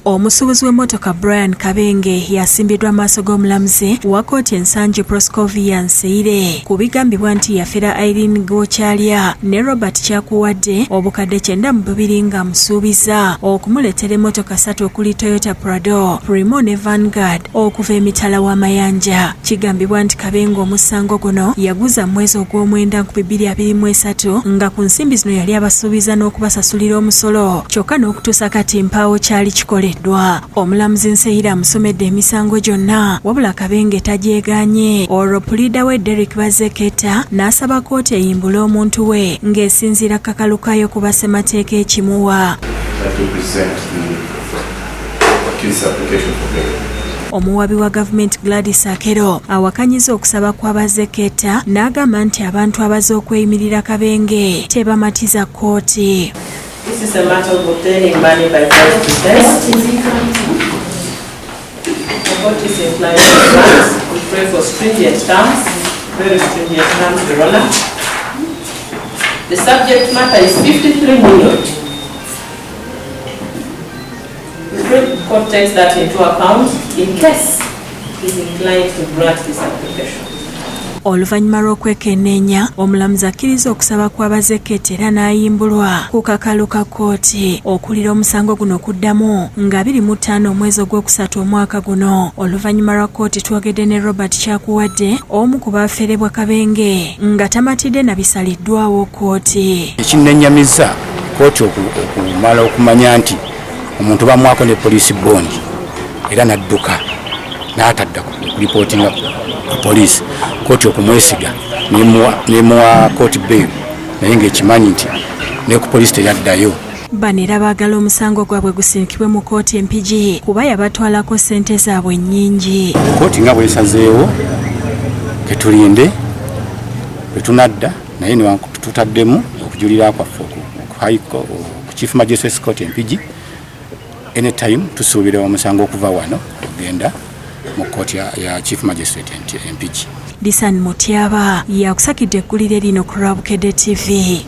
Omusuubuzi w'emmotoka Brian Kabenge yasimbiddwa maaso g'omulamuzi wa kkooti ensangi Proscovia Nseire ku bigambibwa nti yafera Irene Gokyalya ne Robert Kyakuwadde obukadde 92 nga amusuubiza okumuleetera emmotoka 3 okuli Toyota Prado, Primo ne Vanguard okuva e Mitala wa Mayanja. Kigambibwa nti Kabenge omusango guno yaguza mwezi ogw'omwenda 2023 nga ku nsimbi zino yali abasuubiza n'okubasasulira omusolo kyokka n'okutuusa kati mpaawo kyali kikoledde. Omulamuzi Nseire amusomedde emisango gyonna wabula Kabenge tajeeganye. Olwo pulida we Derek Bazeketa n'asaba kkooti eyimbule omuntu we ng'esinziira kakalu kayo ku bassemateeka ekimuwa. Omuwabi wa gavumenti Gladys Akero awakanyiza okusaba kwa Bazeketa n'agamba nti abantu abaze okweyimirira Kabenge tebamatiza kkooti. This is a matter of obtaining money by false pretense. The court is inclined to advance. We pray for stringent terms, very stringent terms, Your Honor. The subject matter is 53 million. We pray the court takes that into account in case it is inclined to grant this application. Oluvannyuma lw'okwekenneenya omulamuzi akkiriza okusaba kwa Bazeketa era n'ayimbulwa ku kakalu ka kkooti okulira omusango guno okuddamu nga 25 omwezi ogwokusatu omwaka guno. Oluvannyuma lwa kkooti twogedde ne Robert Kyakuwadde omu ku baaferebwa Kabenge nga tamatidde na bisaliddwawo kkooti. Ekinnenyamiza kkooti okumala okumanya nti omuntu bamwako ne poliisi bondi era n'adduka n'atadda kulipootinga poliisi. Kkooti okumwesiga nemuwa kkooti bail naye ng'ekimanyi nti ne ku poliisi teyaddayo. Bano era baagala omusango gwabwe gusindikibwe mu kkooti empigi kuba yabatwalako ssente zaabwe nnyingi. Kkooti nga bwesazeewo ketulinde bwe tunadda naye netutaddemu okujulira kwaffe ku Chief Magistrates Court empigi anytime tusuubira omusango okuva wano ogenda mu kkooti ya Chief Magistrate empigi. Lisan Mutyaba yakusakidde eggulire lino ku Bukedde TV.